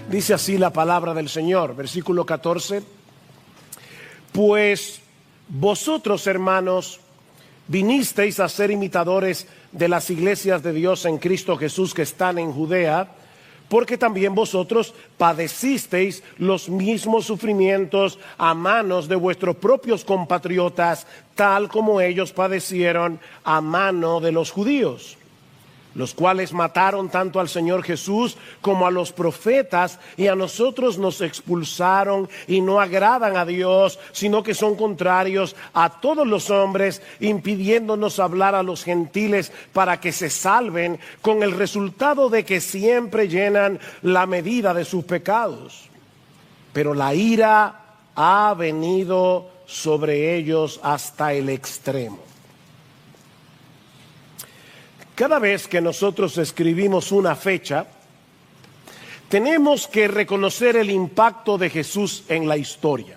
Dice así la palabra del Señor, versículo 14. Pues vosotros, hermanos, vinisteis a ser imitadores de las iglesias de Dios en Cristo Jesús que están en Judea, porque también vosotros padecisteis los mismos sufrimientos a manos de vuestros propios compatriotas, tal como ellos padecieron a mano de los judíos, los cuales mataron tanto al Señor Jesús como a los profetas, y a nosotros nos expulsaron y no agradan a Dios, sino que son contrarios a todos los hombres, impidiéndonos hablar a los gentiles para que se salven, con el resultado de que siempre llenan la medida de sus pecados. Pero la ira ha venido sobre ellos hasta el extremo. Cada vez que nosotros escribimos una fecha, tenemos que reconocer el impacto de Jesús en la historia.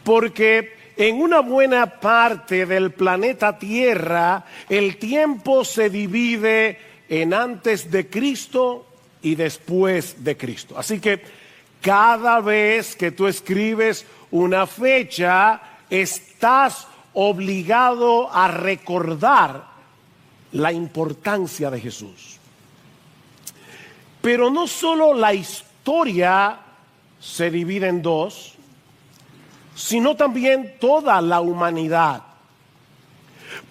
Porque en una buena parte del planeta Tierra, el tiempo se divide en antes de Cristo y después de Cristo. Así que cada vez que tú escribes una fecha, estás obligado a recordar la importancia de Jesús. Pero no solo la historia se divide en dos, sino también toda la humanidad.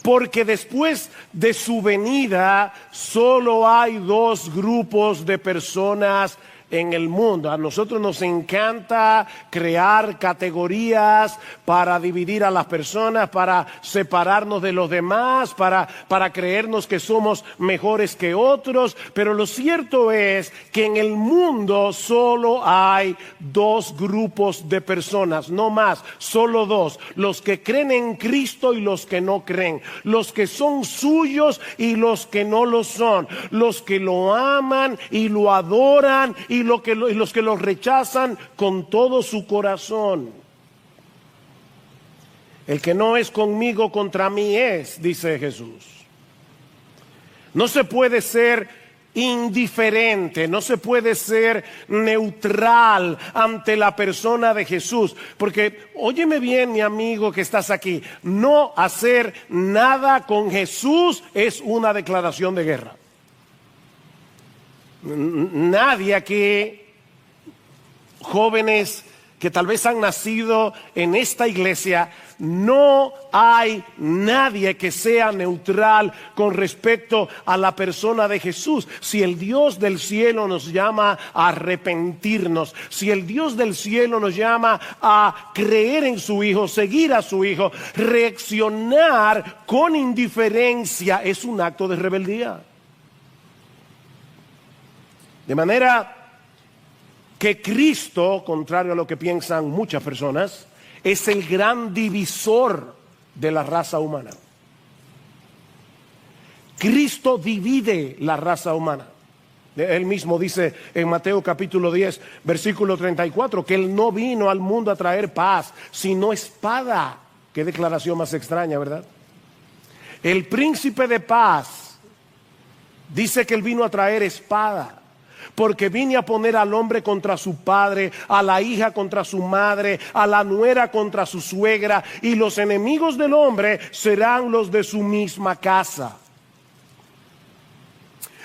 Porque después de su venida, solo hay dos grupos de personas en el mundo. A nosotros nos encanta crear categorías para dividir a las personas, para separarnos de los demás, para creernos que somos mejores que otros. Pero lo cierto es que en el mundo solo hay dos grupos de personas, no más, solo dos: los que creen en Cristo y los que no creen, los que son suyos y los que no lo son, los que lo aman y lo adoran y los que lo rechazan con todo su corazón. El que no es conmigo, contra mí es, dice Jesús. No se puede ser indiferente, no se puede ser neutral ante la persona de Jesús, porque óyeme bien, mi amigo que estás aquí, no hacer nada con Jesús es una declaración de guerra. Nadie aquí, jóvenes que tal vez han nacido en esta iglesia, no hay nadie que sea neutral con respecto a la persona de Jesús. Si el Dios del cielo nos llama a arrepentirnos, si el Dios del cielo nos llama a creer en su Hijo, seguir a su Hijo, reaccionar con indiferencia es un acto de rebeldía. De manera que Cristo, contrario a lo que piensan muchas personas, es el gran divisor de la raza humana. Cristo divide la raza humana. Él mismo dice en Mateo capítulo 10, versículo 34, que Él no vino al mundo a traer paz, sino espada. Qué declaración más extraña, ¿verdad? El príncipe de paz dice que Él vino a traer espada. Porque vine a poner al hombre contra su padre, a la hija contra su madre, a la nuera contra su suegra, y los enemigos del hombre serán los de su misma casa.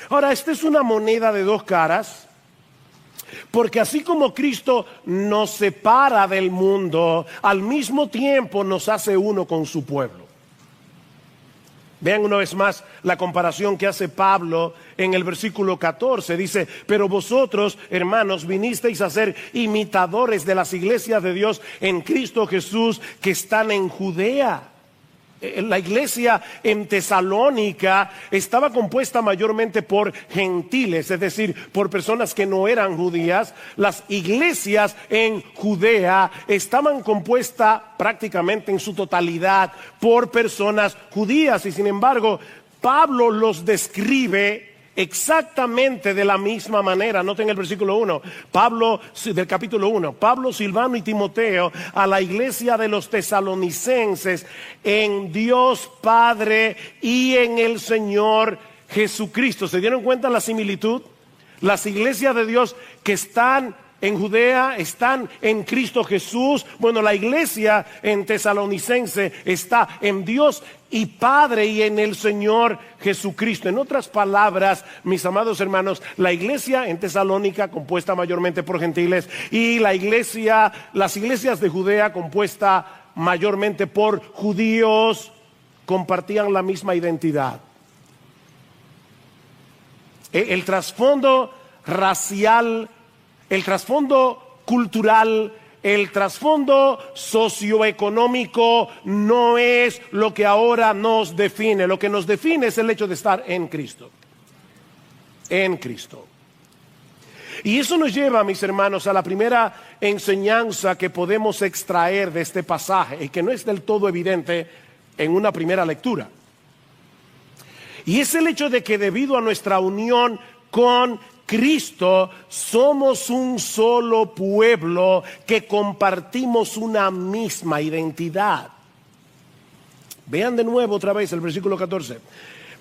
Ahora, esta es una moneda de dos caras, porque así como Cristo nos separa del mundo, al mismo tiempo nos hace uno con su pueblo. Vean una vez más la comparación que hace Pablo en el versículo 14. Dice: pero vosotros, hermanos, vinisteis a ser imitadores de las iglesias de Dios en Cristo Jesús que están en Judea. La iglesia en Tesalónica estaba compuesta mayormente por gentiles, es decir, por personas que no eran judías. Las iglesias en Judea estaban compuestas prácticamente en su totalidad por personas judías, y sin embargo Pablo los describe exactamente de la misma manera. Noten el versículo 1, Pablo, del capítulo 1, Pablo, Silvano y Timoteo, a la iglesia de los tesalonicenses, en Dios Padre y en el Señor Jesucristo. ¿Se dieron cuenta la similitud? Las iglesias de Dios que están en Judea, están en Cristo Jesús. Bueno, la iglesia en Tesalonicense está en Dios y Padre y en el Señor Jesucristo. En otras palabras, mis amados hermanos, la iglesia en Tesalónica, compuesta mayormente por gentiles, y las iglesias de Judea, compuesta mayormente por judíos, compartían la misma identidad. El trasfondo racial, el trasfondo cultural, el trasfondo socioeconómico no es lo que ahora nos define. Lo que nos define es el hecho de estar en Cristo. En Cristo. Y eso nos lleva, mis hermanos, a la primera enseñanza que podemos extraer de este pasaje y que no es del todo evidente en una primera lectura. Y es el hecho de que debido a nuestra unión con Cristo, somos un solo pueblo que compartimos una misma identidad. Vean de nuevo otra vez el versículo 14.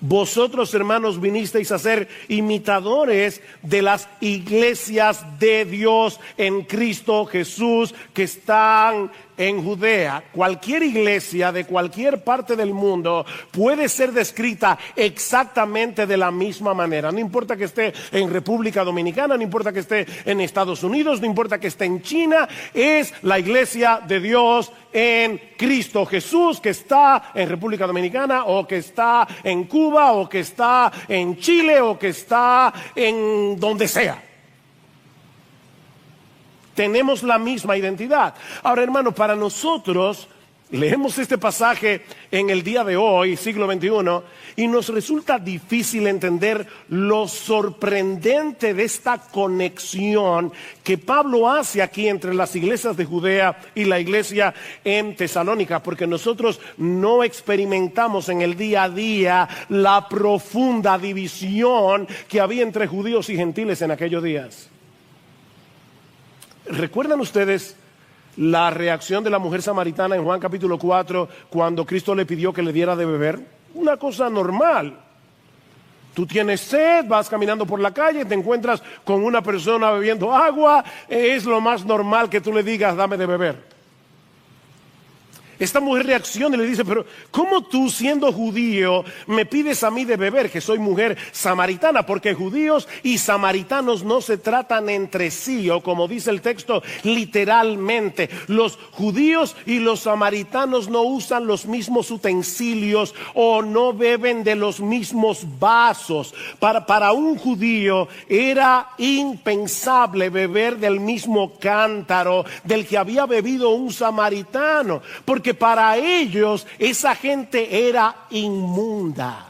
Vosotros, hermanos, vinisteis a ser imitadores de las iglesias de Dios en Cristo Jesús que están en Judea. Cualquier iglesia de cualquier parte del mundo puede ser descrita exactamente de la misma manera. No importa que esté en República Dominicana, no importa que esté en Estados Unidos, no importa que esté en China, es la iglesia de Dios en Cristo Jesús que está en República Dominicana o que está en Cuba o que está en Chile o que está en donde sea. Tenemos la misma identidad. Ahora, hermano, para nosotros, leemos este pasaje en el día de hoy, siglo XXI, y nos resulta difícil entender lo sorprendente de esta conexión que Pablo hace aquí entre las iglesias de Judea y la iglesia en Tesalónica, porque nosotros no experimentamos en el día a día la profunda división que había entre judíos y gentiles en aquellos días. ¿Recuerdan ustedes la reacción de la mujer samaritana en Juan capítulo 4 cuando Cristo le pidió que le diera de beber? Una cosa normal. Tú tienes sed, vas caminando por la calle, te encuentras con una persona bebiendo agua, es lo más normal que tú le digas, dame de beber. Esta mujer reacciona y le dice, pero ¿cómo tú siendo judío me pides a mí de beber, que soy mujer samaritana? Porque judíos y samaritanos no se tratan entre sí, o como dice el texto, literalmente. Los judíos y los samaritanos no usan los mismos utensilios o no beben de los mismos vasos. Para un judío era impensable beber del mismo cántaro del que había bebido un samaritano, porque para ellos esa gente era inmunda.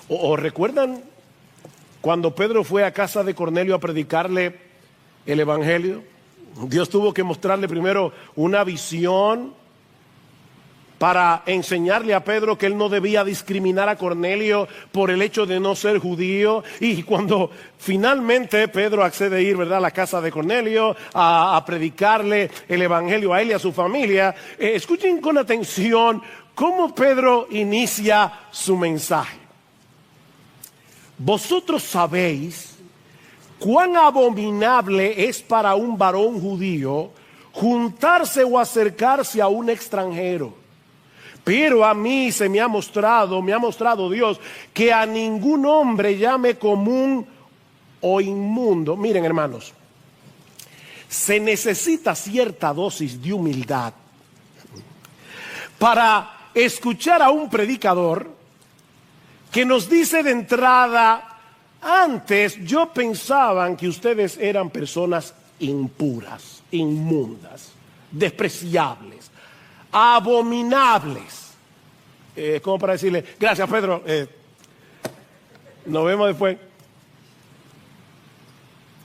¿O recuerdan cuando Pedro fue a casa de Cornelio a predicarle el evangelio? Dios tuvo que mostrarle primero una visión para enseñarle a Pedro que él no debía discriminar a Cornelio por el hecho de no ser judío. Y cuando finalmente Pedro accede a ir, ¿verdad?, a la casa de Cornelio a predicarle el evangelio a él y a su familia, escuchen con atención cómo Pedro inicia su mensaje. Vosotros sabéis cuán abominable es para un varón judío juntarse o acercarse a un extranjero. Pero a mí se me ha mostrado Dios, que a ningún hombre llame común o inmundo. Miren, hermanos, se necesita cierta dosis de humildad para escuchar a un predicador que nos dice de entrada, antes yo pensaba que ustedes eran personas impuras, inmundas, despreciables, abominables. Como para decirle, gracias Pedro, nos vemos después.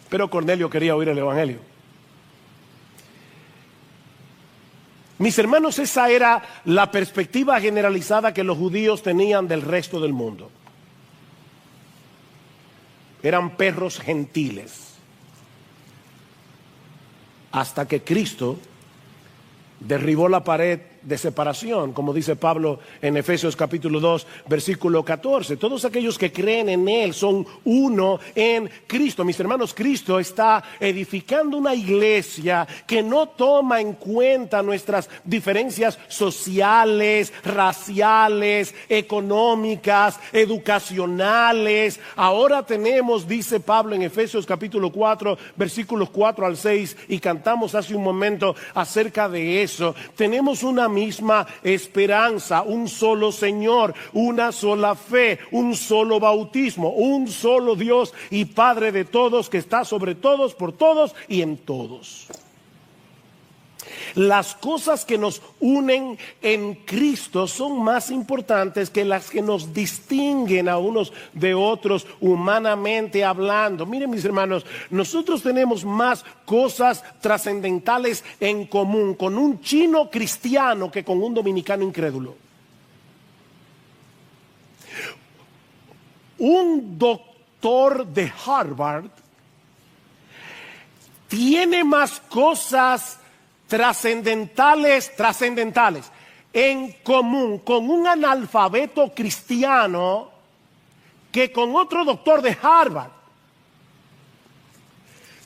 Pero Cornelio quería oír el evangelio. Mis hermanos, esa era la perspectiva generalizada que los judíos tenían del resto del mundo. Eran perros gentiles. Hasta que Cristo derribó la pared de separación, como dice Pablo en Efesios capítulo 2, versículo 14. Todos aquellos que creen en Él son uno en Cristo. Mis hermanos, Cristo está edificando una iglesia que no toma en cuenta nuestras diferencias sociales, raciales, económicas, educacionales. Ahora tenemos, dice Pablo en Efesios capítulo 4, versículos 4 al 6, y cantamos hace un momento acerca de eso. Tenemos una misma esperanza, un solo Señor, una sola fe, un solo bautismo, un solo Dios y Padre de todos, que está sobre todos, por todos y en todos. Las cosas que nos unen en Cristo son más importantes que las que nos distinguen a unos de otros humanamente hablando. Miren, mis hermanos, nosotros tenemos más cosas trascendentales en común con un chino cristiano que con un dominicano incrédulo. Un doctor de Harvard tiene más cosas trascendentales en común con un analfabeto cristiano que con otro doctor de Harvard.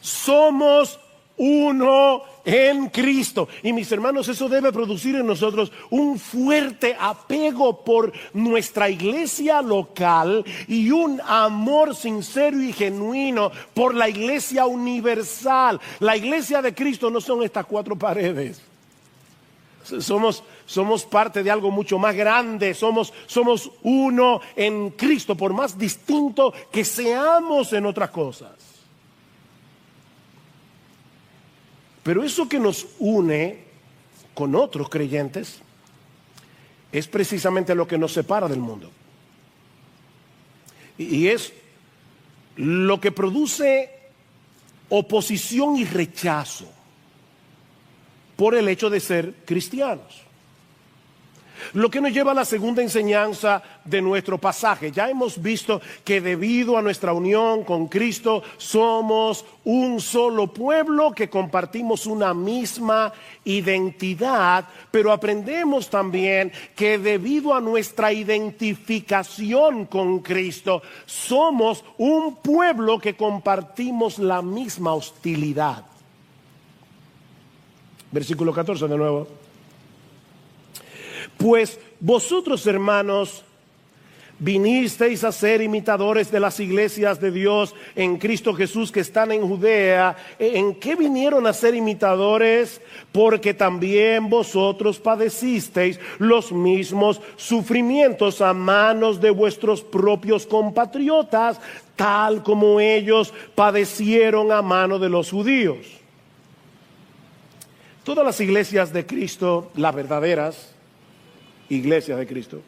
Somos uno en Cristo. Y mis hermanos, eso debe producir en nosotros un fuerte apego por nuestra iglesia local y un amor sincero y genuino por la iglesia universal. La iglesia de Cristo no son estas cuatro paredes. Somos parte de algo mucho más grande. Somos uno en Cristo, por más distinto que seamos en otras cosas. Pero eso que nos une con otros creyentes es precisamente lo que nos separa del mundo. Y es lo que produce oposición y rechazo por el hecho de ser cristianos. Lo que nos lleva a la segunda enseñanza de nuestro pasaje. Ya hemos visto que debido a nuestra unión con Cristo somos un solo pueblo que compartimos una misma identidad, pero aprendemos también que debido a nuestra identificación con Cristo somos un pueblo que compartimos la misma hostilidad. Versículo 14 de nuevo. Pues vosotros, hermanos, vinisteis a ser imitadores de las iglesias de Dios en Cristo Jesús que están en Judea. ¿En qué vinieron a ser imitadores? Porque también vosotros padecisteis los mismos sufrimientos a manos de vuestros propios compatriotas, tal como ellos padecieron a mano de los judíos. Todas las iglesias de Cristo, las verdaderas iglesias de Cristo,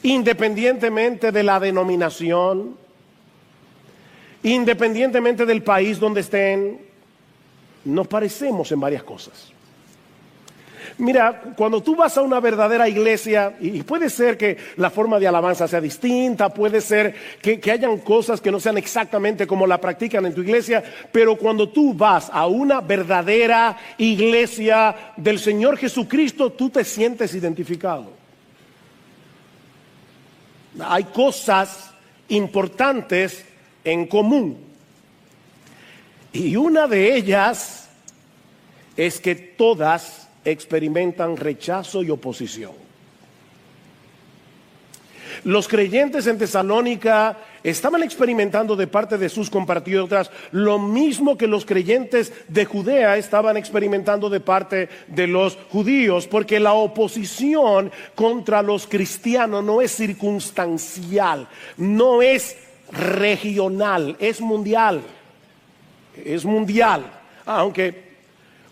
independientemente de la denominación, independientemente del país donde estén, nos parecemos en varias cosas. Mira, cuando tú vas a una verdadera iglesia, y puede ser que la forma de alabanza sea distinta, puede ser que hayan cosas que no sean exactamente como la practican en tu iglesia, pero cuando tú vas a una verdadera iglesia del Señor Jesucristo, tú te sientes identificado. Hay cosas importantes en común. Y una de ellas es que todas experimentan rechazo y oposición. Los creyentes en Tesalónica estaban experimentando de parte de sus compatriotas lo mismo que los creyentes de Judea estaban experimentando de parte de los judíos, porque la oposición contra los cristianos no es circunstancial, no es regional, es mundial. Es mundial, aunque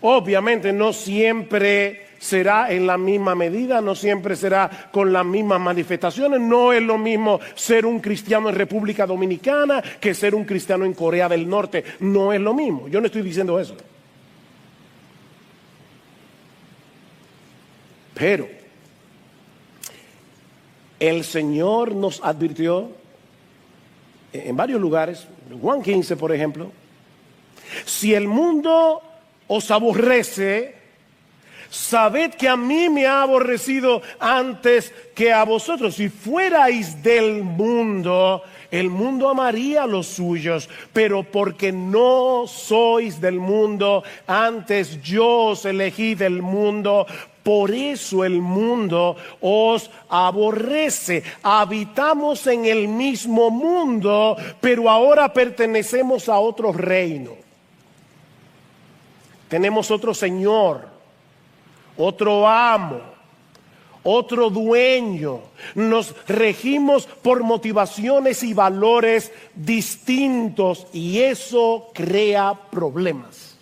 obviamente no siempre será en la misma medida, no siempre será con las mismas manifestaciones. No es lo mismo ser un cristiano en República Dominicana que ser un cristiano en Corea del Norte. No es lo mismo. Yo no estoy diciendo eso. Pero el Señor nos advirtió en varios lugares, en Juan 15 por ejemplo, si el mundo os aborrece, Sabed que a mí me ha aborrecido antes que a vosotros. Si fuerais del mundo, el mundo amaría a los suyos, pero porque no sois del mundo, antes yo os elegí del mundo, por eso el mundo os aborrece. Habitamos en el mismo mundo, pero ahora pertenecemos a otro reino. Tenemos otro Señor, otro amo, otro dueño. Nos regimos por motivaciones y valores distintos y eso crea problemas.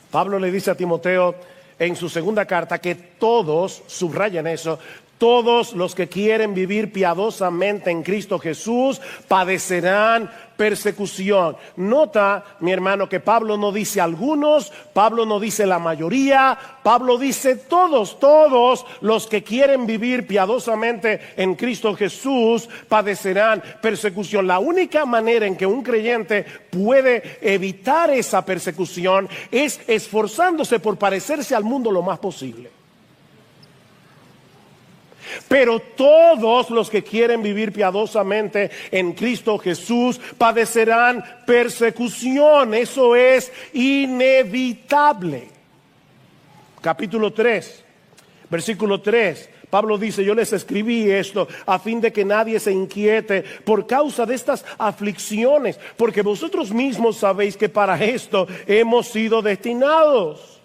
Pablo le dice a Timoteo en su segunda carta que todos, subrayan eso, todos los que quieren vivir piadosamente en Cristo Jesús padecerán persecución. Nota, mi hermano, que Pablo no dice algunos, Pablo no dice la mayoría, Pablo dice todos, todos los que quieren vivir piadosamente en Cristo Jesús padecerán persecución. La única manera en que un creyente puede evitar esa persecución es esforzándose por parecerse al mundo lo más posible. Pero todos los que quieren vivir piadosamente en Cristo Jesús padecerán persecución. Eso es inevitable. Capítulo 3, versículo 3. Pablo dice: yo les escribí esto a fin de que nadie se inquiete por causa de estas aflicciones, porque vosotros mismos sabéis que para esto hemos sido destinados.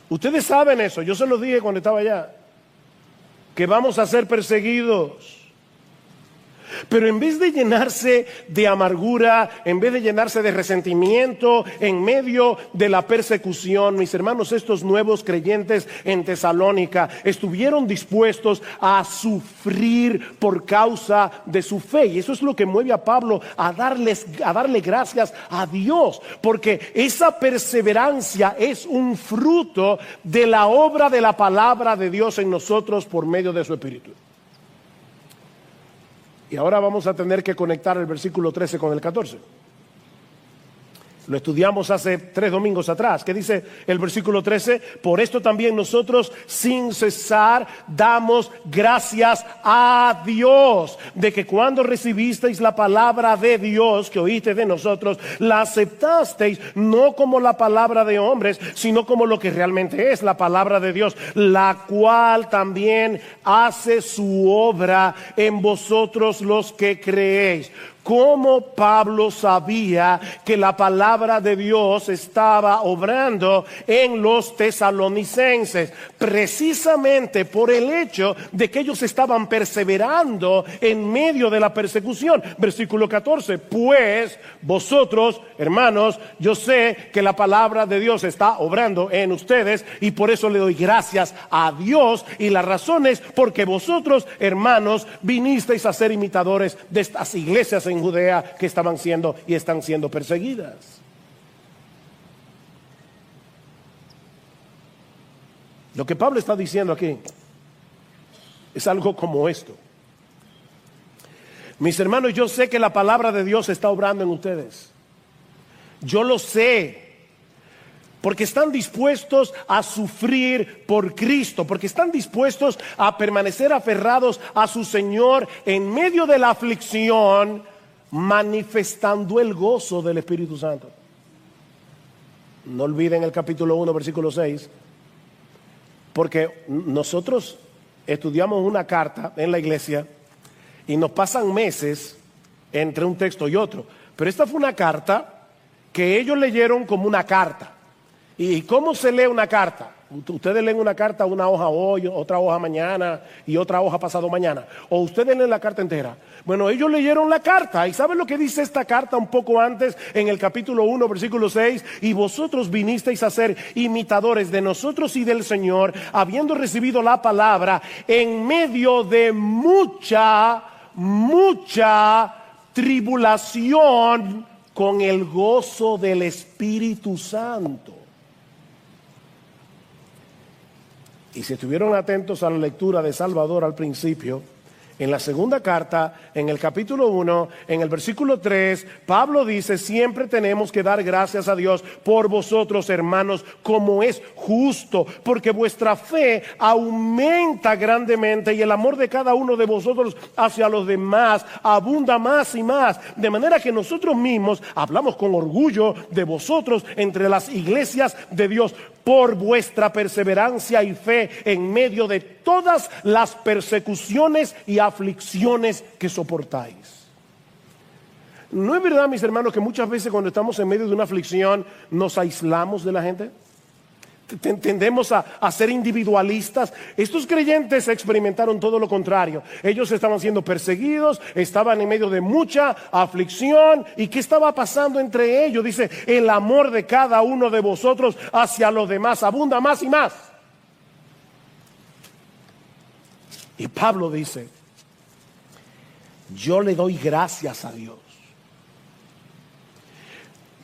Ustedes saben eso, yo se lo dije cuando estaba allá, que vamos a ser perseguidos. Pero en vez de llenarse de amargura, en vez de llenarse de resentimiento en medio de la persecución, mis hermanos, estos nuevos creyentes en Tesalónica estuvieron dispuestos a sufrir por causa de su fe. Y eso es lo que mueve a Pablo a darle gracias a Dios, porque esa perseverancia es un fruto de la obra de la palabra de Dios en nosotros por medio de su Espíritu. Y ahora vamos a tener que conectar el versículo 13 con el 14. Lo estudiamos hace 3 domingos atrás. ¿Qué dice el versículo 13? Por esto también nosotros sin cesar damos gracias a Dios, de que cuando recibisteis la palabra de Dios que oíste de nosotros, la aceptasteis no como la palabra de hombres, sino como lo que realmente es la palabra de Dios, la cual también hace su obra en vosotros los que creéis. Cómo Pablo sabía que la palabra de Dios estaba obrando en los tesalonicenses, precisamente por el hecho de que ellos estaban perseverando en medio de la persecución. Versículo 14, pues vosotros, hermanos, yo sé que la palabra de Dios está obrando en ustedes y por eso le doy gracias a Dios, y la razón es porque vosotros, hermanos, vinisteis a ser imitadores de estas iglesias en Judea que estaban siendo y están siendo perseguidas. Lo que Pablo está diciendo aquí es algo como esto: mis hermanos, yo sé que la palabra de Dios está obrando en ustedes. Yo lo sé, porque están dispuestos a sufrir por Cristo, porque están dispuestos a permanecer aferrados a su Señor en medio de la aflicción, manifestando el gozo del Espíritu Santo. No olviden el capítulo 1, versículo 6, porque nosotros estudiamos una carta en la iglesia y nos pasan meses entre un texto y otro, pero esta fue una carta que ellos leyeron como una carta. ¿Y cómo se lee una carta? Ustedes leen una carta, una hoja hoy, otra hoja mañana y otra hoja pasado mañana, o ustedes leen la carta entera. Bueno, ellos leyeron la carta, y ¿saben lo que dice esta carta un poco antes en el capítulo 1, versículo 6? Y vosotros vinisteis a ser imitadores de nosotros y del Señor, habiendo recibido la palabra en medio de mucha tribulación, con el gozo del Espíritu Santo. Y si estuvieron atentos a la lectura de Salvador al principio, En la segunda carta, en el capítulo 1, en el versículo 3, Pablo dice: siempre tenemos que dar gracias a Dios por vosotros, hermanos, como es justo, porque vuestra fe aumenta grandemente y el amor de cada uno de vosotros hacia los demás abunda más y más, de manera que nosotros mismos hablamos con orgullo de vosotros entre las iglesias de Dios, por vuestra perseverancia y fe en medio de todas las persecuciones y aflicciones que soportáis. ¿No es verdad, mis hermanos, que muchas veces cuando estamos en medio de una aflicción nos aislamos de la gente? Tendemos a ser individualistas. Estos creyentes experimentaron todo lo contrario. Ellos estaban siendo perseguidos, estaban en medio de mucha aflicción. ¿Y qué estaba pasando entre ellos? Dice: el amor de cada uno de vosotros hacia los demás abunda más y más. Y Pablo dice: yo le doy gracias a Dios.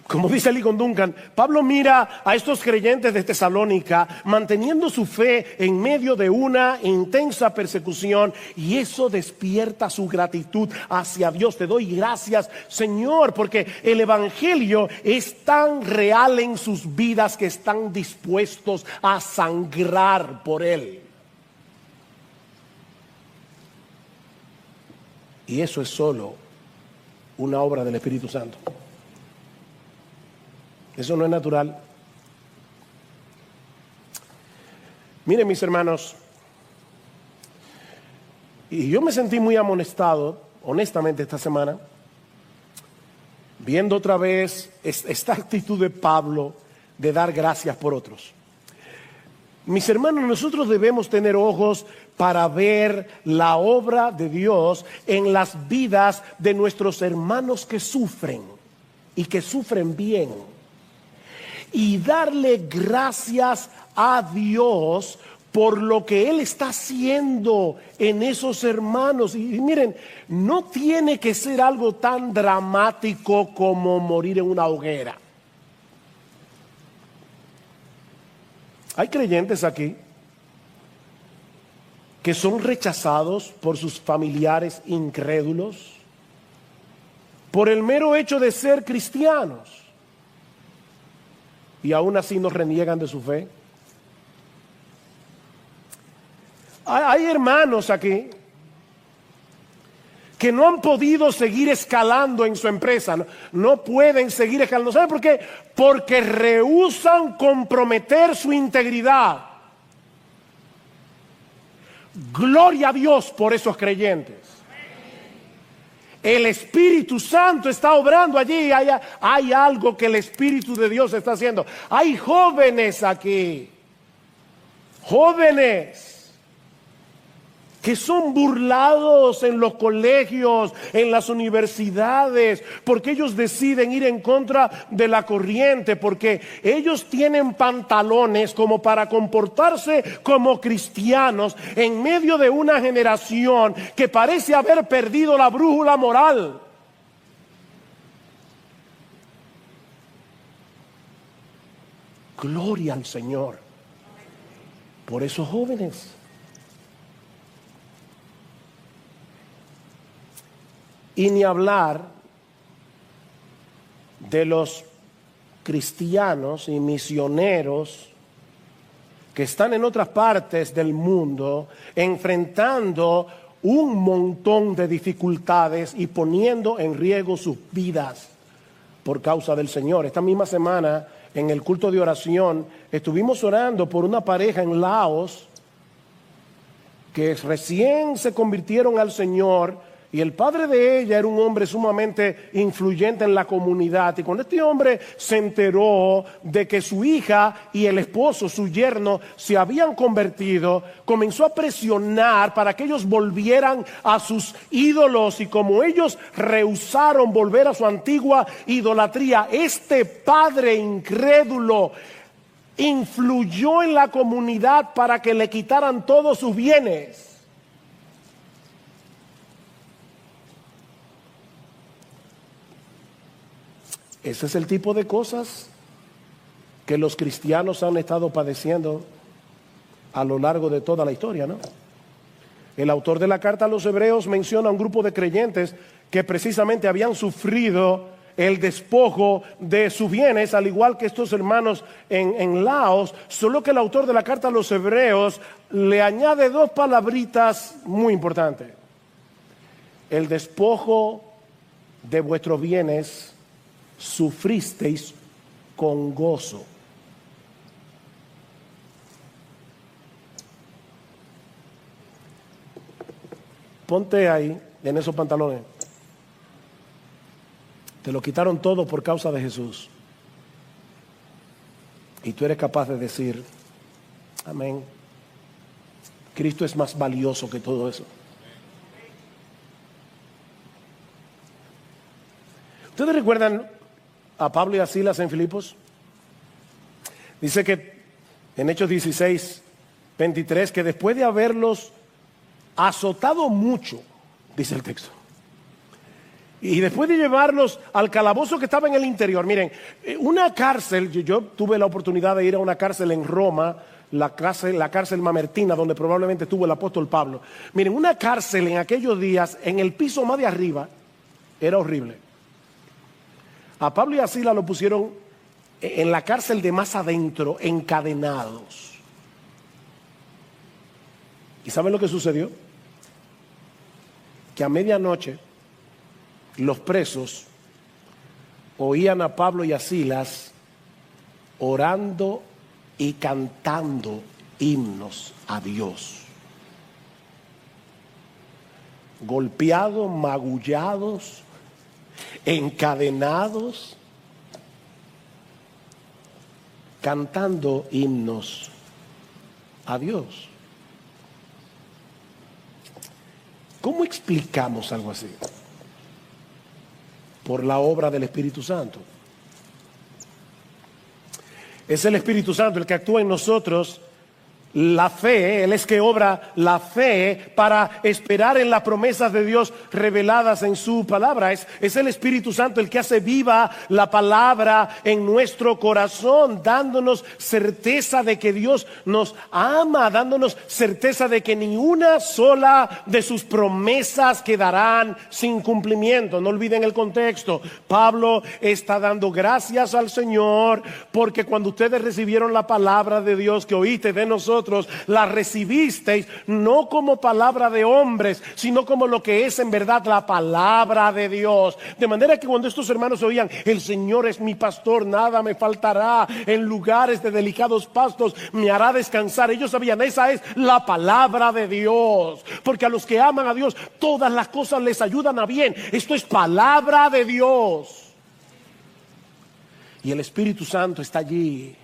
Como dice Ligon Duncan, Pablo mira a estos creyentes de Tesalónica manteniendo su fe en medio de una intensa persecución, y eso despierta su gratitud hacia Dios. Te doy gracias, Señor, porque el evangelio es tan real en sus vidas que están dispuestos a sangrar por él. Y eso es solo una obra del Espíritu Santo. Eso no es natural. Miren, mis hermanos, y yo me sentí muy amonestado, honestamente, esta semana, viendo otra vez esta actitud de Pablo de dar gracias por otros. Mis hermanos, nosotros debemos tener ojos para ver la obra de Dios en las vidas de nuestros hermanos que sufren y que sufren bien, y darle gracias a Dios por lo que Él está haciendo en esos hermanos. Y miren, no tiene que ser algo tan dramático como morir en una hoguera. Hay creyentes aquí que son rechazados por sus familiares incrédulos por el mero hecho de ser cristianos, y aún así no reniegan de su fe. Hay hermanos aquí que no han podido seguir escalando en su empresa, no pueden seguir escalando. ¿Saben por qué? Porque rehúsan comprometer su integridad. Gloria a Dios por esos creyentes. El Espíritu Santo está obrando allí. Hay algo que el Espíritu de Dios está haciendo. Hay jóvenes aquí, jóvenes que son burlados en los colegios, en las universidades, porque ellos deciden ir en contra de la corriente, porque ellos tienen pantalones como para comportarse como cristianos en medio de una generación que parece haber perdido la brújula moral. Gloria al Señor por esos jóvenes. Y ni hablar de los cristianos y misioneros que están en otras partes del mundo enfrentando un montón de dificultades y poniendo en riesgo sus vidas por causa del Señor. Esta misma semana, en el culto de oración, estuvimos orando por una pareja en Laos que recién se convirtieron al Señor. Y el padre de ella era un hombre sumamente influyente en la comunidad. Y cuando este hombre se enteró de que su hija y el esposo, su yerno, se habían convertido, comenzó a presionar para que ellos volvieran a sus ídolos. Y como ellos rehusaron volver a su antigua idolatría, este padre incrédulo influyó en la comunidad para que le quitaran todos sus bienes. Ese es el tipo de cosas que los cristianos han estado padeciendo a lo largo de toda la historia, ¿no? El autor de la carta a los hebreos menciona a un grupo de creyentes que precisamente habían sufrido el despojo de sus bienes, al igual que estos hermanos en Laos, solo que el autor de la carta a los hebreos le añade dos palabritas muy importantes. El despojo de vuestros bienes sufristeis con gozo. Ponte ahí, en esos pantalones. Te lo quitaron todo por causa de Jesús. Y tú eres capaz de decir, amén. Cristo es más valioso que todo eso. ¿Ustedes recuerdan a Pablo y a Silas en Filipos? Dice que en Hechos 16, 23, que después de haberlos azotado mucho, dice el texto, y después de llevarlos al calabozo que estaba en el interior, miren, una cárcel, yo tuve la oportunidad de ir a una cárcel en Roma, la cárcel Mamertina, donde probablemente estuvo el apóstol Pablo. Miren, una cárcel en aquellos días, en el piso más de arriba, era horrible. A Pablo y a Silas lo pusieron en la cárcel de más adentro, encadenados. ¿Y saben lo que sucedió? Que a medianoche los presos oían a Pablo y a Silas orando y cantando himnos a Dios. Golpeados, magullados, encadenados, cantando himnos a Dios. ¿Cómo explicamos algo así? Por la obra del Espíritu Santo. Es el Espíritu Santo el que actúa en nosotros la fe. Él es que obra la fe para esperar en las promesas de Dios reveladas en su palabra. Es el Espíritu Santo el que hace viva la palabra en nuestro corazón, dándonos certeza de que Dios nos ama, dándonos certeza de que ni una sola de sus promesas quedarán sin cumplimiento. No olviden el contexto. Pablo está dando gracias al Señor porque cuando ustedes recibieron la palabra de Dios que oíste de nosotros, la recibisteis no como palabra de hombres, sino como lo que es en verdad la palabra de Dios. De manera que cuando estos hermanos oían, el Señor es mi pastor, nada me faltará, en lugares de delicados pastos me hará descansar. Ellos sabían, esa es la palabra de Dios, porque a los que aman a Dios todas las cosas les ayudan a bien. Esto es palabra de Dios. Y el Espíritu Santo está allí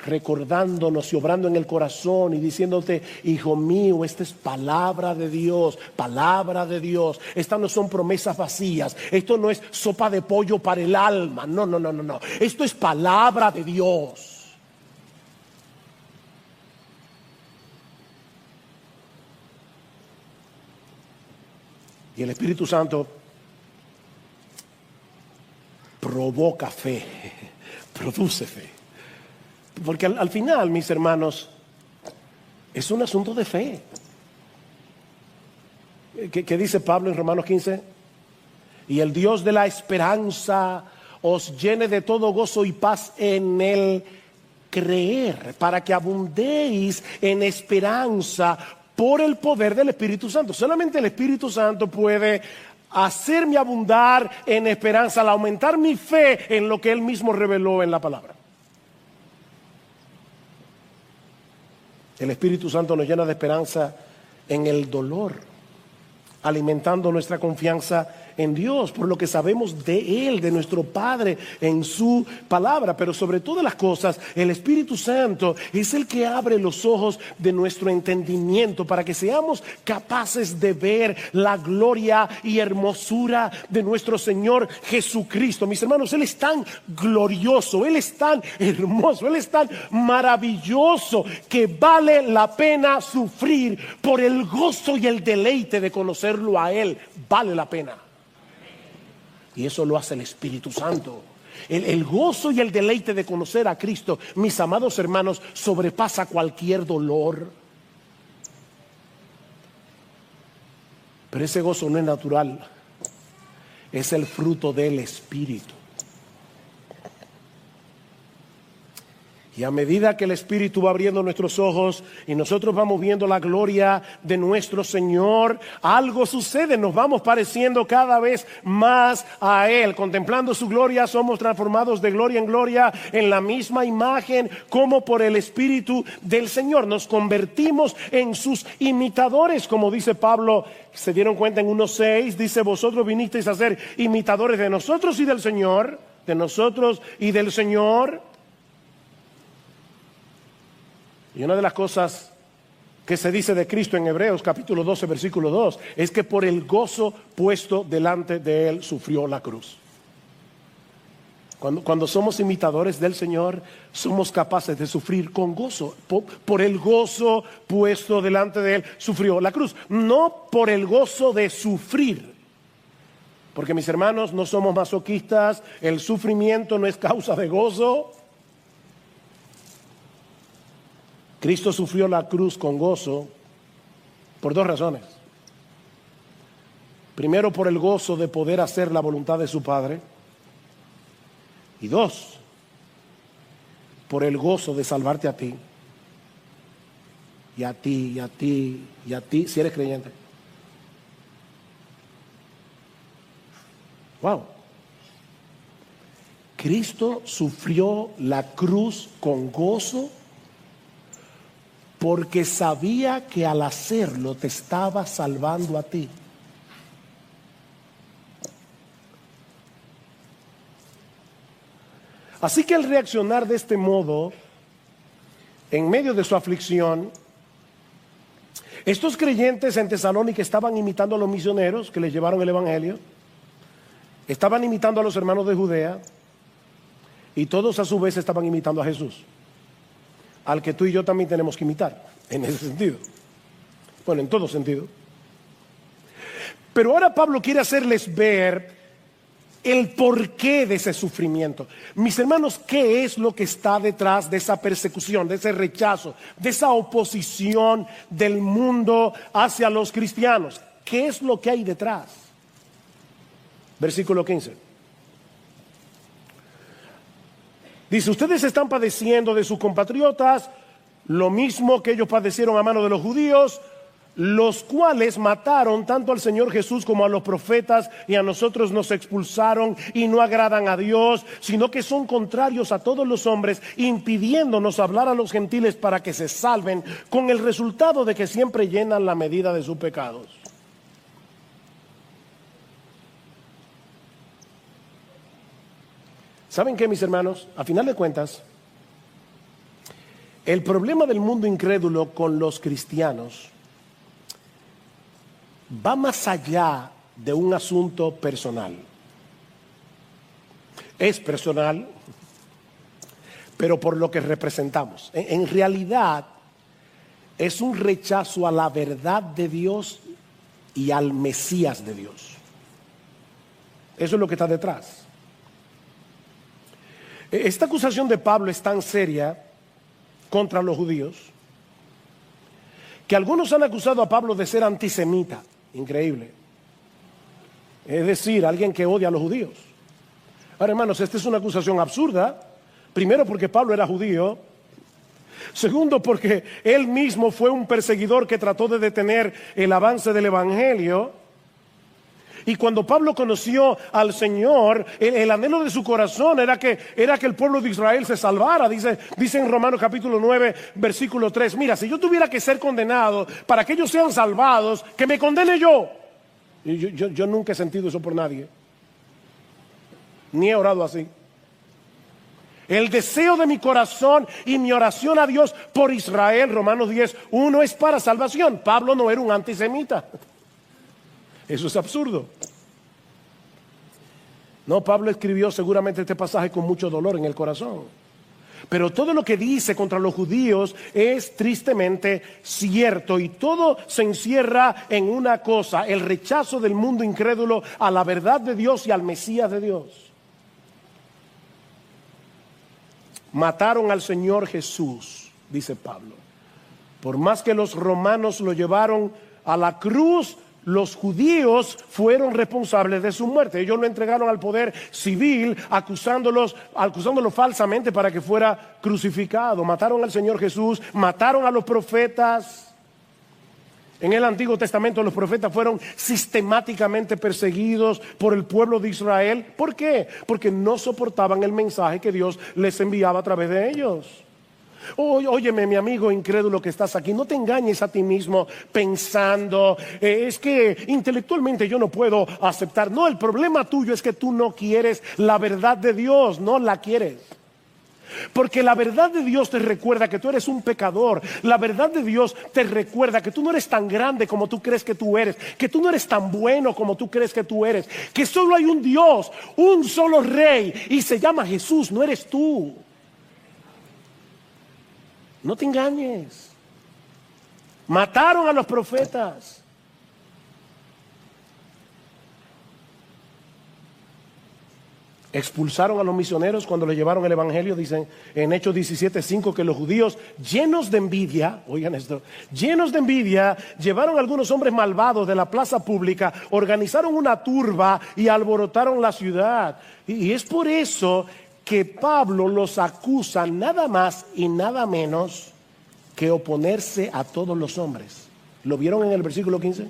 recordándonos y obrando en el corazón y diciéndote, hijo mío, esta es palabra de Dios, palabra de Dios. Estas no son promesas vacías, esto no es sopa de pollo para el alma, no. Esto es palabra de Dios. Y el Espíritu Santo provoca fe, produce fe. Porque al final, mis hermanos, es un asunto de fe. ¿Qué dice Pablo en Romanos 15? Y el Dios de la esperanza os llene de todo gozo y paz en el creer, para que abundéis en esperanza por el poder del Espíritu Santo. Solamente el Espíritu Santo puede hacerme abundar en esperanza, al aumentar mi fe en lo que Él mismo reveló en la palabra. El Espíritu Santo nos llena de esperanza en el dolor, alimentando nuestra confianza en Dios, por lo que sabemos de Él, de nuestro Padre, en su palabra. Pero sobre todas las cosas, el Espíritu Santo es el que abre los ojos de nuestro entendimiento para que seamos capaces de ver la gloria y hermosura de nuestro Señor Jesucristo. Mis hermanos, Él es tan glorioso, Él es tan hermoso, Él es tan maravilloso que vale la pena sufrir por el gozo y el deleite de conocerlo a Él. Vale la pena. Y eso lo hace el Espíritu Santo. El gozo y el deleite de conocer a Cristo, mis amados hermanos, sobrepasa cualquier dolor. Pero ese gozo no es natural, es el fruto del Espíritu. Y a medida que el Espíritu va abriendo nuestros ojos y nosotros vamos viendo la gloria de nuestro Señor, algo sucede, nos vamos pareciendo cada vez más a Él. Contemplando su gloria, somos transformados de gloria en gloria en la misma imagen como por el Espíritu del Señor. Nos convertimos en sus imitadores, como dice Pablo. Se dieron cuenta en 1:6, dice: vosotros vinisteis a ser imitadores de nosotros y del Señor, de nosotros y del Señor. Y una de las cosas que se dice de Cristo en Hebreos capítulo 12 versículo 2 es que por el gozo puesto delante de Él sufrió la cruz. Cuando somos imitadores del Señor, somos capaces de sufrir con gozo. Por el gozo puesto delante de Él sufrió la cruz. No por el gozo de sufrir. Porque, mis hermanos, no somos masoquistas. El sufrimiento no es causa de gozo. Cristo sufrió la cruz con gozo por dos razones. Primero, por el gozo de poder hacer la voluntad de su Padre. Y dos, por el gozo de salvarte a ti. Y a ti, y a ti, y a ti, si eres creyente. Wow. Cristo sufrió la cruz con gozo porque sabía que al hacerlo te estaba salvando a ti. Así que al reaccionar de este modo, en medio de su aflicción, estos creyentes en Tesalónica estaban imitando a los misioneros que les llevaron el Evangelio, estaban imitando a los hermanos de Judea, y todos a su vez estaban imitando a Jesús, al que tú y yo también tenemos que imitar, en ese sentido. Bueno, en todo sentido. Pero ahora Pablo quiere hacerles ver el porqué de ese sufrimiento. Mis hermanos, ¿qué es lo que está detrás de esa persecución, de ese rechazo, de esa oposición del mundo hacia los cristianos? ¿Qué es lo que hay detrás? Versículo 15. Dice: ustedes están padeciendo de sus compatriotas lo mismo que ellos padecieron a mano de los judíos, los cuales mataron tanto al Señor Jesús como a los profetas, y a nosotros nos expulsaron y no agradan a Dios, sino que son contrarios a todos los hombres, impidiéndonos hablar a los gentiles para que se salven, con el resultado de que siempre llenan la medida de sus pecados. ¿Saben qué, mis hermanos? A final de cuentas, el problema del mundo incrédulo con los cristianos va más allá de un asunto personal. Es personal, pero por lo que representamos. En realidad, es un rechazo a la verdad de Dios y al Mesías de Dios. Eso es lo que está detrás. Esta acusación de Pablo es tan seria contra los judíos que algunos han acusado a Pablo de ser antisemita. Increíble. Es decir, alguien que odia a los judíos. Ahora, hermanos, esta es una acusación absurda. Primero, porque Pablo era judío. Segundo, porque él mismo fue un perseguidor que trató de detener el avance del evangelio. Y cuando Pablo conoció al Señor, el anhelo de su corazón era que el pueblo de Israel se salvara. Dice en Romanos capítulo 9, versículo 3, mira, si yo tuviera que ser condenado para que ellos sean salvados, que me condene yo. Y yo nunca he sentido eso por nadie. Ni he orado así. El deseo de mi corazón y mi oración a Dios por Israel, Romanos 10, 1, es para salvación. Pablo no era un antisemita. Eso es absurdo. No, Pablo escribió seguramente este pasaje con mucho dolor en el corazón. Pero todo lo que dice contra los judíos es tristemente cierto, y todo se encierra en una cosa: el rechazo del mundo incrédulo a la verdad de Dios y al Mesías de Dios. Mataron al Señor Jesús, dice Pablo. Por más que los romanos lo llevaron a la cruz, los judíos fueron responsables de su muerte. Ellos lo entregaron al poder civil, acusándolo falsamente para que fuera crucificado. Mataron al Señor Jesús, mataron a los profetas. En el Antiguo Testamento los profetas fueron sistemáticamente perseguidos por el pueblo de Israel. ¿Por qué? Porque no soportaban el mensaje que Dios les enviaba a través de ellos. Óyeme, mi amigo incrédulo que estás aquí, no te engañes a ti mismo pensando, es que intelectualmente yo no puedo aceptar. No, el problema tuyo es que tú no quieres la verdad de Dios, no la quieres. Porque la verdad de Dios te recuerda que tú eres un pecador. La verdad de Dios te recuerda que tú no eres tan grande como tú crees que tú eres, que tú no eres tan bueno como tú crees que tú eres, que solo hay un Dios, un solo Rey, y se llama Jesús, no eres tú. No te engañes. Mataron a los profetas. Expulsaron a los misioneros cuando le llevaron el evangelio. Dicen en Hechos 17:5 que los judíos, llenos de envidia, oigan esto, llenos de envidia, llevaron a algunos hombres malvados de la plaza pública, organizaron una turba y alborotaron la ciudad. Y es por eso que Pablo los acusa nada más y nada menos que oponerse a todos los hombres. ¿Lo vieron en el versículo 15?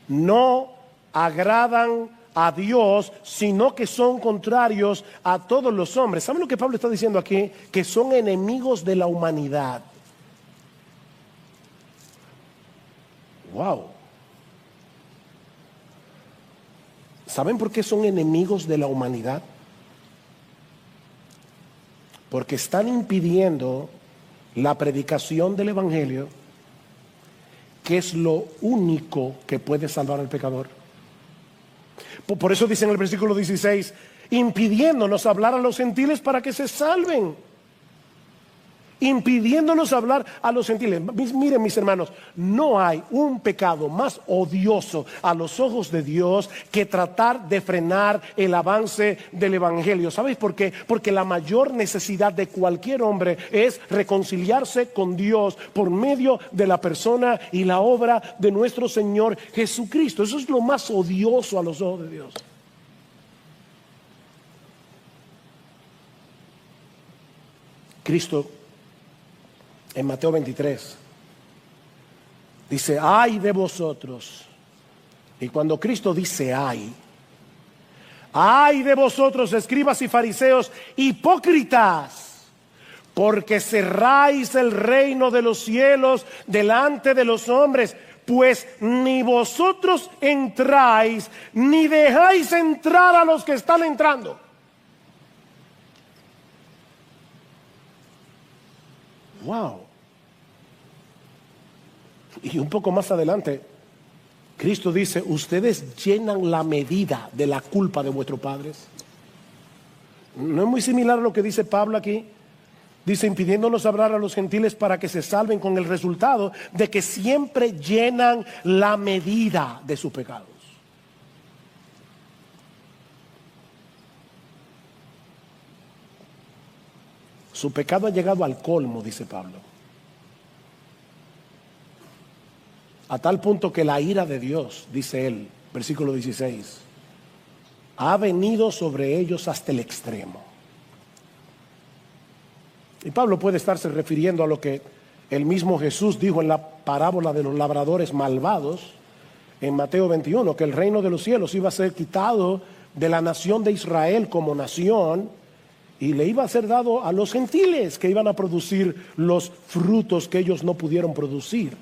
No agradan a Dios, sino que son contrarios a todos los hombres. ¿Saben lo que Pablo está diciendo aquí? Que son enemigos de la humanidad. Wow. ¿Saben por qué son enemigos de la humanidad? Porque están impidiendo la predicación del evangelio, que es lo único que puede salvar al pecador. Por eso dice en el versículo 16, impidiéndonos hablar a los gentiles para que se salven. Impidiéndonos hablar a los gentiles. Miren, mis hermanos, no hay un pecado más odioso a los ojos de Dios que tratar de frenar el avance del evangelio. ¿Sabéis por qué? Porque la mayor necesidad de cualquier hombre es reconciliarse con Dios por medio de la persona y la obra de nuestro Señor Jesucristo. Eso es lo más odioso a los ojos de Dios. Cristo en Mateo 23 dice, ay de vosotros. Y cuando Cristo dice ay de vosotros, escribas y fariseos, hipócritas, porque cerráis el reino de los cielos delante de los hombres, pues ni vosotros entráis, ni dejáis entrar a los que están entrando. Wow. Y un poco más adelante, Cristo dice, ustedes llenan la medida de la culpa de vuestros padres. ¿No es muy similar a lo que dice Pablo aquí? Dice, impidiéndonos hablar a los gentiles para que se salven, con el resultado de que siempre llenan la medida de sus pecados. Su pecado ha llegado al colmo, dice Pablo. A tal punto que la ira de Dios, dice él, versículo 16, ha venido sobre ellos hasta el extremo. Y Pablo puede estarse refiriendo a lo que el mismo Jesús dijo en la parábola de los labradores malvados, en Mateo 21, que el reino de los cielos iba a ser quitado de la nación de Israel como nación, y le iba a ser dado a los gentiles, que iban a producir los frutos que ellos no pudieron producir.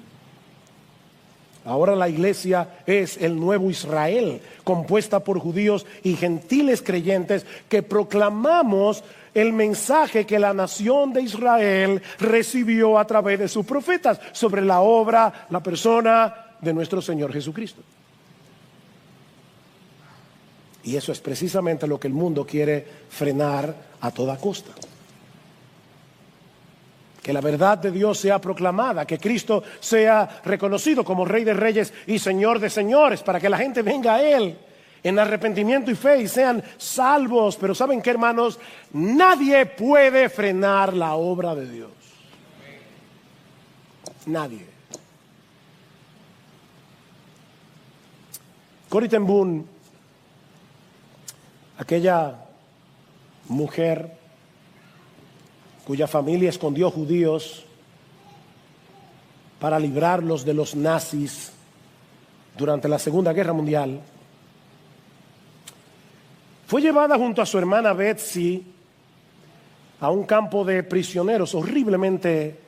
Ahora la iglesia es el nuevo Israel, compuesta por judíos y gentiles creyentes, que proclamamos el mensaje que la nación de Israel recibió a través de sus profetas sobre la obra, la persona de nuestro Señor Jesucristo. Y eso es precisamente lo que el mundo quiere frenar a toda costa. Que la verdad de Dios sea proclamada, que Cristo sea reconocido como Rey de Reyes y Señor de Señores, para que la gente venga a Él en arrepentimiento y fe y sean salvos. Pero ¿saben qué, hermanos? Nadie puede frenar la obra de Dios. Nadie. Corrie ten Boom, aquella mujer cuya familia escondió judíos para librarlos de los nazis durante la Segunda Guerra Mundial, fue llevada junto a su hermana Betsy a un campo de prisioneros horriblemente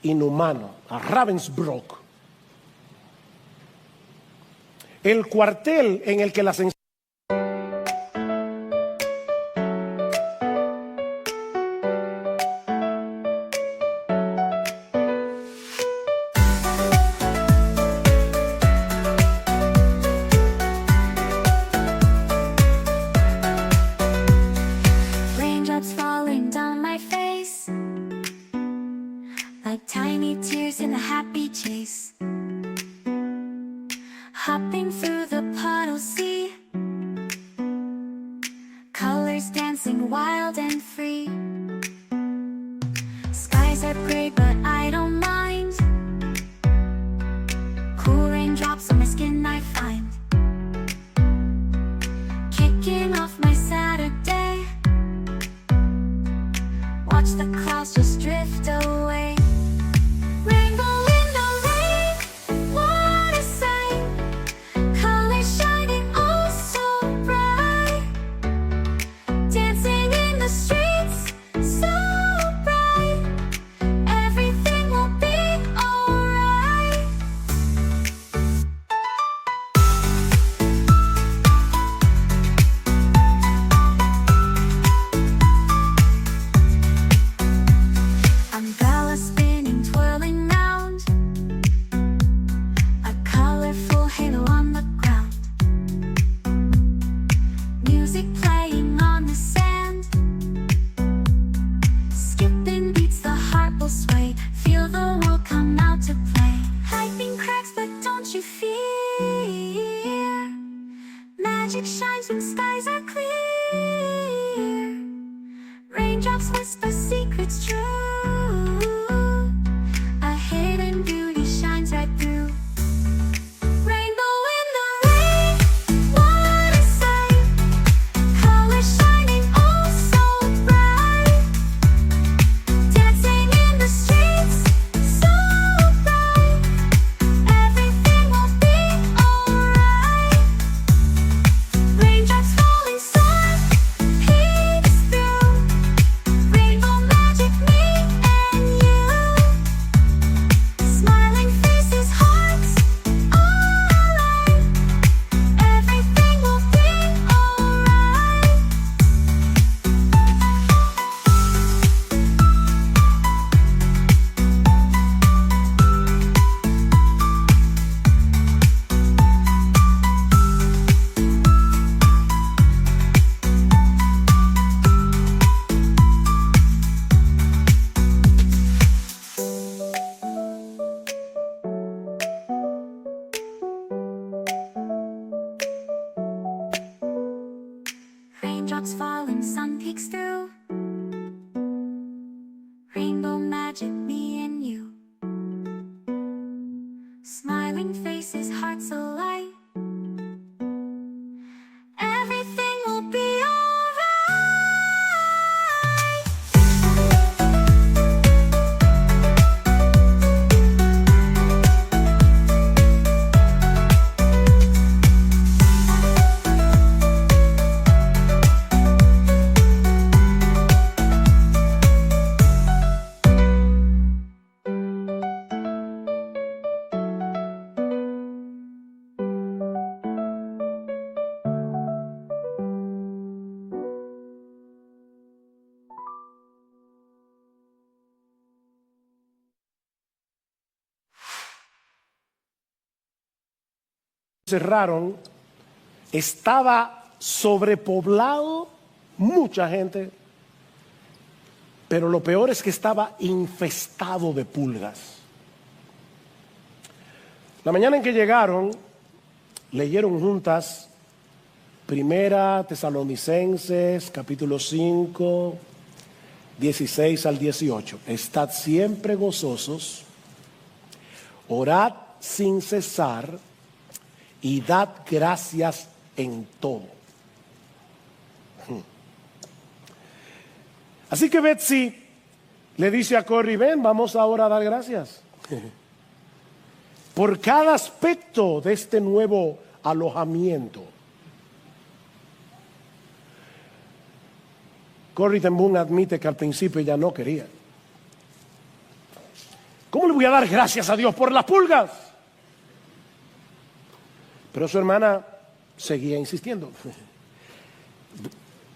inhumano, a Ravensbrück. El cuartel en el que las Raindrops falling down my face, like tiny tears in a happy chase. Hopping through the puddles, see colors dancing wild and free. Skies are gray, but I don't mind. Cool raindrops on my skin I find. Kicking off my Saturday, watch the clouds just drift away. Rainbow in the rain, what a sight. Colors shining oh so bright. Dancing in the streets, so bright. Everything will be alright. Umbrella spinning, twirling round. A colorful halo on the ground. Music playing on the sand. Skipping beats, the heart will sway. Feel the world come out to play. Lightning cracks, but don't you fear. Magic shines when skies are clear. Raindrops whisper secrets true. A hidden beauty shines right through. Rainbow in the rain, what a sight. Colors shining oh so bright. Dancing in the streets, so bright. Everything will be alright. Raindrops falling soft, peeks through. Rainbow magic, me and you. Smiling faces, hearts alive. Everything will be alright. Raindrops falling, sun peeks through. Rainbow magic, me and you. Smiling faces, hearts alight. Everything will be alright. cerraron, estaba sobrepoblado, mucha gente, pero lo peor es que estaba infestado de pulgas. La mañana en que llegaron, leyeron juntas Primera Tesalonicenses, capítulo 5, 16 al 18. Estad siempre gozosos, orad sin cesar, y dad gracias en todo. Así que Betsy le dice a Corrie, ven, vamos ahora a dar gracias por cada aspecto de este nuevo alojamiento. Corrie ten Boom admite que al principio ella no quería. ¿Cómo le voy a dar gracias a Dios por las pulgas? Pero su hermana seguía insistiendo.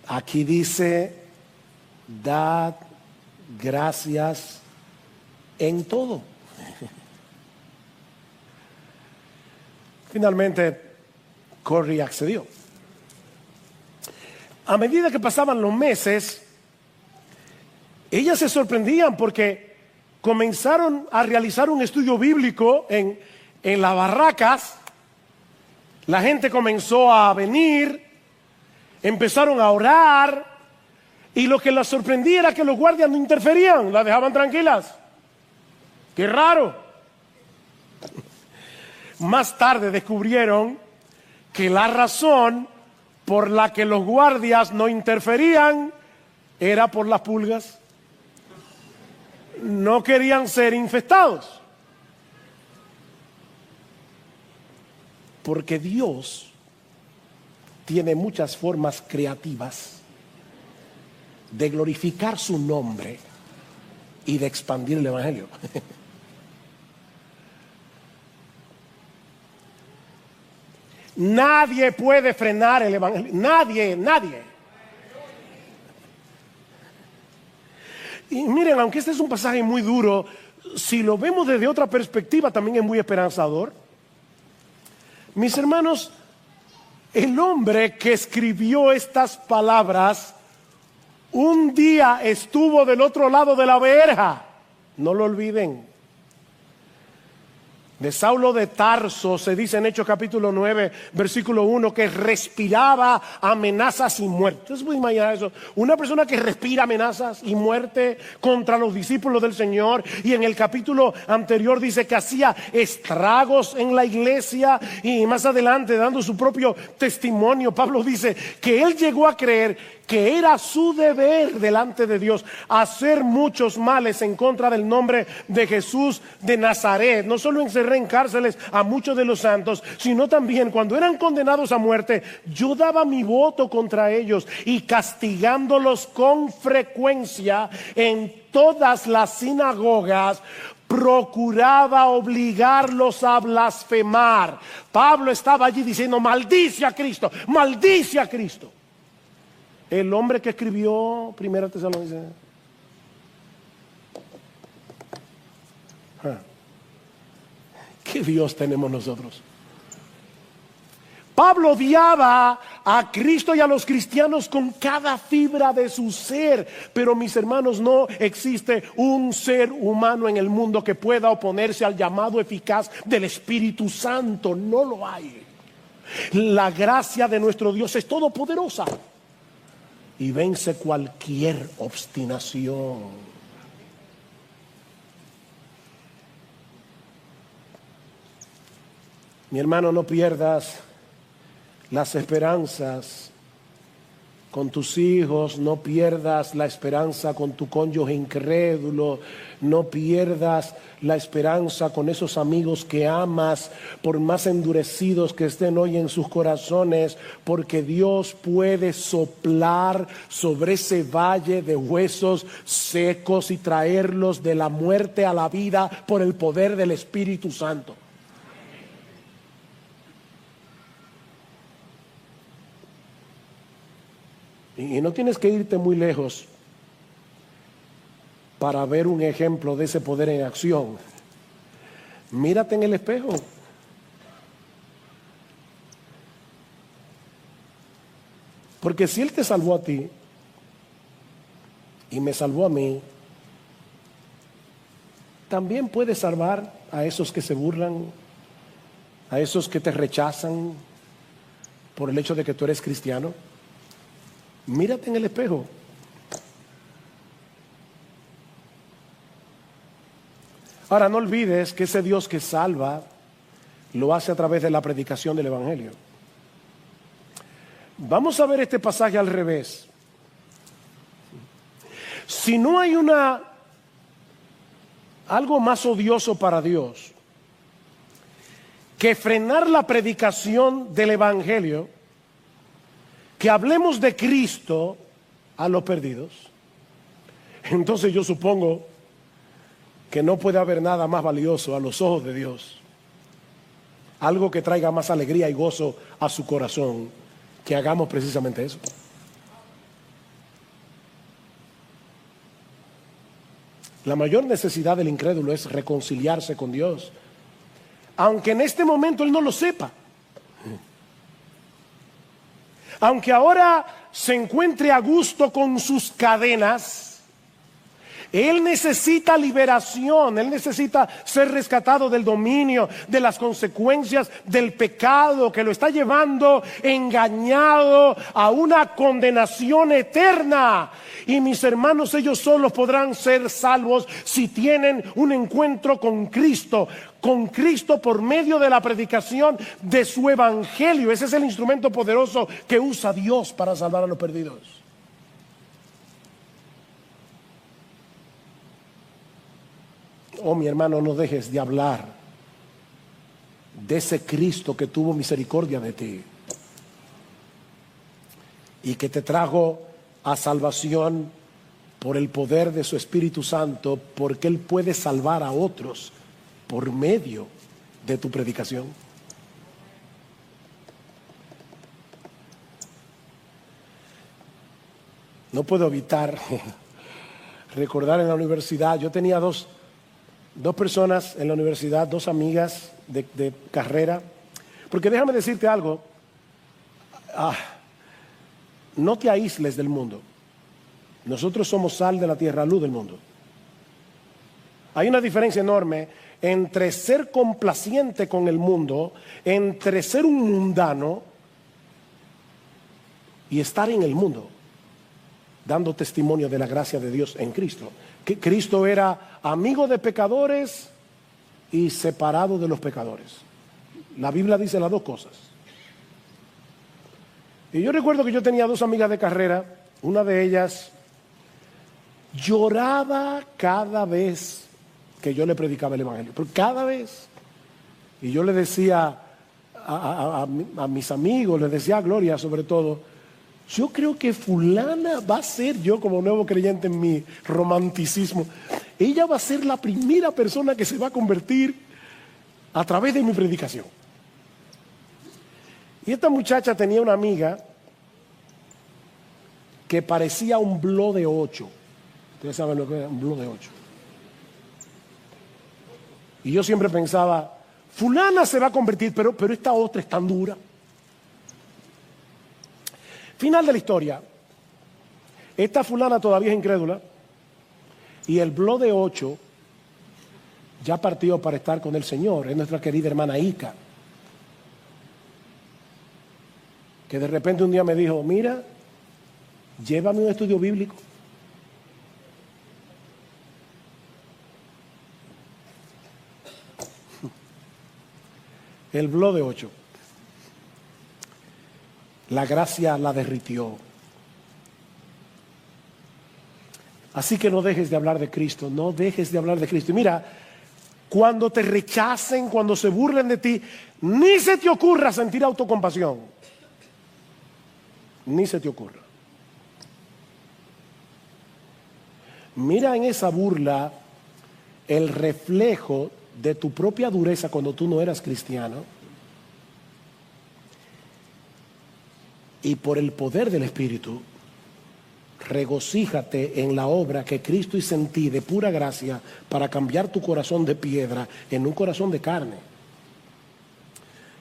Aquí dice, dad gracias en todo. Finalmente, Corrie accedió. A medida que pasaban los meses, ellas se sorprendían porque comenzaron a realizar un estudio bíblico en las barracas. La gente comenzó a venir, empezaron a orar, y lo que las sorprendía era que los guardias no interferían, las dejaban tranquilas. ¡Qué raro! Más tarde descubrieron que la razón por la que los guardias no interferían era por las pulgas. No querían ser infestados. Porque Dios tiene muchas formas creativas de glorificar su nombre y de expandir el evangelio. Nadie puede frenar el evangelio. Nadie. Y miren, aunque este es un pasaje muy duro, si lo vemos desde otra perspectiva también es muy esperanzador. Mis hermanos, el hombre que escribió estas palabras un día estuvo del otro lado de la verja. No lo olviden. De Saulo de Tarso se dice en Hechos capítulo 9, versículo 1, que respiraba amenazas y muerte. Entonces pueden imaginar eso. Una persona que respira amenazas y muerte contra los discípulos del Señor. Y en el capítulo anterior dice que hacía estragos en la iglesia. Y más adelante, dando su propio testimonio, Pablo dice que él llegó a creer que era su deber delante de Dios hacer muchos males en contra del nombre de Jesús de Nazaret. No solo encerré en cárceles a muchos de los santos, sino también cuando eran condenados a muerte, yo daba mi voto contra ellos y castigándolos con frecuencia en todas las sinagogas, procuraba obligarlos a blasfemar. Pablo estaba allí diciendo, maldice a Cristo, maldice a Cristo. El hombre que escribió 1 Tesalonicenses. ¿Qué Dios tenemos nosotros? Pablo odiaba a Cristo y a los cristianos con cada fibra de su ser. Pero mis hermanos, no existe un ser humano en el mundo que pueda oponerse al llamado eficaz del Espíritu Santo. No lo hay. La gracia de nuestro Dios es todopoderosa y vence cualquier obstinación. Mi hermano, no pierdas las esperanzas con tus hijos, no pierdas la esperanza con tu cónyuge incrédulo, no pierdas la esperanza con esos amigos que amas, por más endurecidos que estén hoy en sus corazones, porque Dios puede soplar sobre ese valle de huesos secos y traerlos de la muerte a la vida por el poder del Espíritu Santo. Y no tienes que irte muy lejos para ver un ejemplo de ese poder en acción. Mírate en el espejo. Porque si Él te salvó a ti y me salvó a mí, también puede salvar a esos que se burlan, a esos que te rechazan por el hecho de que tú eres cristiano. Mírate en el espejo. Ahora, no olvides que ese Dios que salva lo hace a través de la predicación del Evangelio. Vamos a ver este pasaje al revés. Si no hay algo más odioso para Dios que frenar la predicación del Evangelio, que hablemos de Cristo a los perdidos, entonces yo supongo que no puede haber nada más valioso a los ojos de Dios, algo que traiga más alegría y gozo a su corazón, que hagamos precisamente eso. La mayor necesidad del incrédulo es reconciliarse con Dios, aunque en este momento él no lo sepa. Aunque ahora se encuentre a gusto con sus cadenas, él necesita liberación, él necesita ser rescatado del dominio, de las consecuencias del pecado que lo está llevando engañado a una condenación eterna. Y mis hermanos, ellos solos podrán ser salvos si tienen un encuentro con Cristo por medio de la predicación de su evangelio. Ese es el instrumento poderoso que usa Dios para salvar a los perdidos. Oh, mi hermano, no dejes de hablar de ese Cristo que tuvo misericordia de ti y que te trajo a salvación por el poder de su Espíritu Santo, porque Él puede salvar a otros por medio de tu predicación. No puedo evitar recordar en la universidad, yo tenía dos personas en la universidad, dos amigas de carrera, porque déjame decirte algo, no te aísles del mundo. Nosotros somos sal de la tierra, luz del mundo. Hay una diferencia enorme entre ser complaciente con el mundo, entre ser un mundano y estar en el mundo, dando testimonio de la gracia de Dios en Cristo. Que Cristo era amigo de pecadores y separado de los pecadores. La Biblia dice las dos cosas. Y yo recuerdo que yo tenía dos amigas de carrera. Una de ellas lloraba cada vez que yo le predicaba el Evangelio, pero cada vez. Y yo le decía a mis amigos, les decía a Gloria sobre todo, yo creo que fulana va a ser, yo como nuevo creyente en mi romanticismo, ella va a ser la primera persona que se va a convertir a través de mi predicación. Y esta muchacha tenía una amiga que parecía un blog de 8. Ustedes saben lo que es un blog de 8. Y yo siempre pensaba, fulana se va a convertir, pero esta otra es tan dura. Final de la historia. Esta fulana todavía es incrédula y el blog de 8 ya partió para estar con el Señor. Es nuestra querida hermana Ica, que de repente un día me dijo, mira, llévame a un estudio bíblico. El blog de 8. La gracia la derritió. Así que no dejes de hablar de Cristo, no dejes de hablar de Cristo. Y mira, cuando te rechacen, cuando se burlen de ti, ni se te ocurra sentir autocompasión. Ni se te ocurra. Mira en esa burla el reflejo de tu propia dureza cuando tú no eras cristiano. Y por el poder del Espíritu, regocíjate en la obra que Cristo hizo en ti de pura gracia para cambiar tu corazón de piedra en un corazón de carne.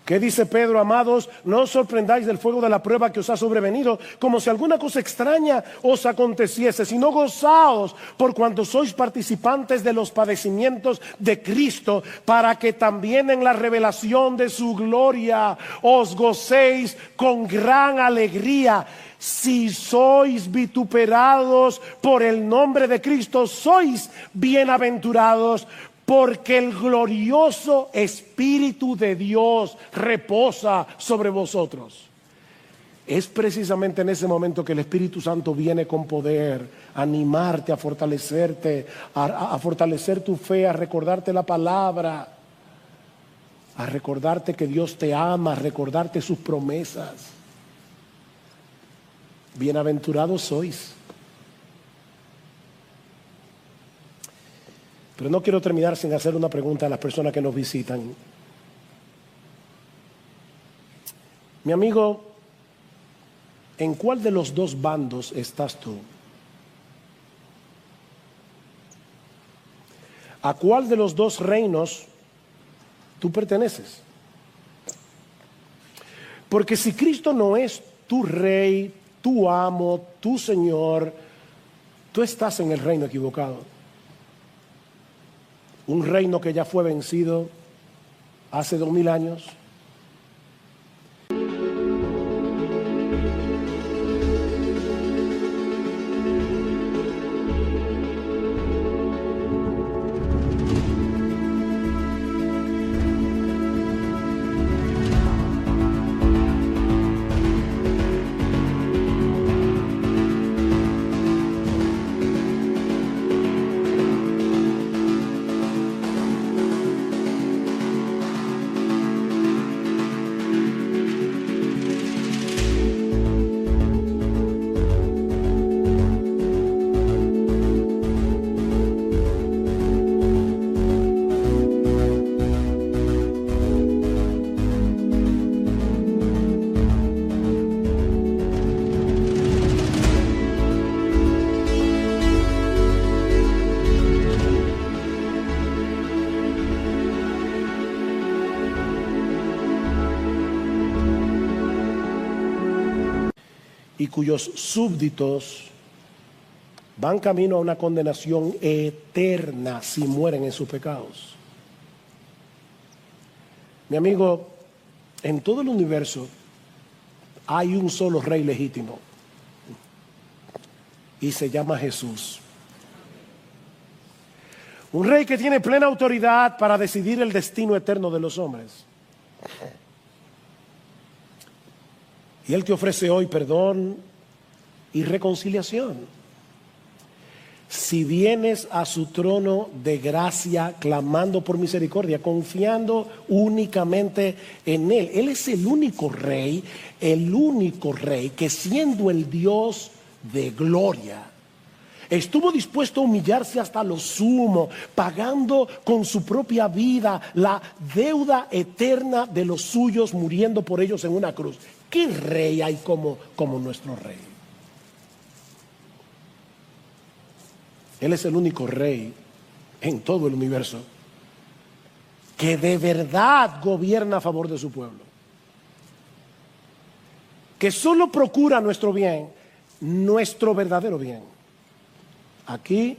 ¿Qué dice Pedro? Amados, no os sorprendáis del fuego de la prueba que os ha sobrevenido, como si alguna cosa extraña os aconteciese, sino gozaos por cuanto sois participantes de los padecimientos de Cristo, para que también en la revelación de su gloria os gocéis con gran alegría. Si sois vituperados por el nombre de Cristo, sois bienaventurados, porque el glorioso Espíritu de Dios reposa sobre vosotros. Es precisamente en ese momento que el Espíritu Santo viene con poder a animarte, a fortalecerte, a fortalecer tu fe, a recordarte la palabra, a recordarte que Dios te ama, a recordarte sus promesas. Bienaventurados sois. Pero no quiero terminar sin hacer una pregunta a las personas que nos visitan. Mi amigo, ¿en cuál de los dos bandos estás tú? ¿A cuál de los dos reinos tú perteneces? Porque si Cristo no es tu rey, tu amo, tu Señor, tú estás en el reino equivocado. Un reino que ya fue vencido hace 2000 años. Y cuyos súbditos van camino a una condenación eterna si mueren en sus pecados. Mi amigo, en todo el universo hay un solo rey legítimo y se llama Jesús. Un rey que tiene plena autoridad para decidir el destino eterno de los hombres. Y Él te ofrece hoy perdón y reconciliación. Si vienes a su trono de gracia, clamando por misericordia, confiando únicamente en Él. Él es el único rey que siendo el Dios de gloria, estuvo dispuesto a humillarse hasta lo sumo, pagando con su propia vida la deuda eterna de los suyos, muriendo por ellos en una cruz. ¿Qué rey hay como nuestro rey? Él es el único rey en todo el universo que de verdad gobierna a favor de su pueblo, que solo procura nuestro bien, nuestro verdadero bien, aquí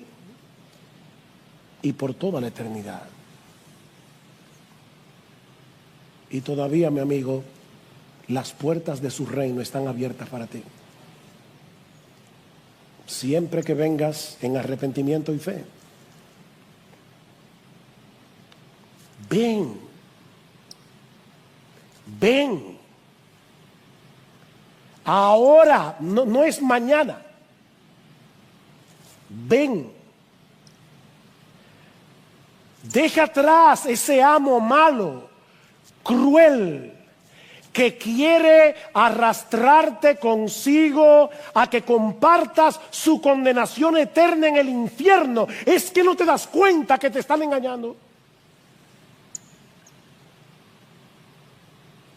y por toda la eternidad. Y todavía, mi amigo, las puertas de su reino están abiertas para ti. Siempre que vengas en arrepentimiento y fe. Ven. Ven. Ahora, no es mañana. Ven. Deja atrás ese amo malo, cruel, que quiere arrastrarte consigo a que compartas su condenación eterna en el infierno. Es que no te das cuenta que te están engañando.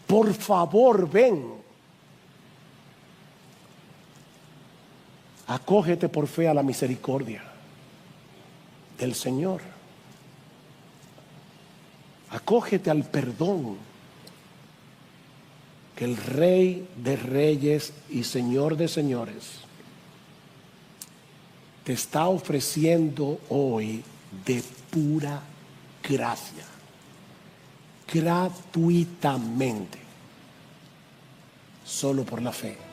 Por favor, ven. Acógete por fe a la misericordia del Señor. Acógete al perdón que el Rey de Reyes y Señor de Señores te está ofreciendo hoy de pura gracia, gratuitamente, solo por la fe.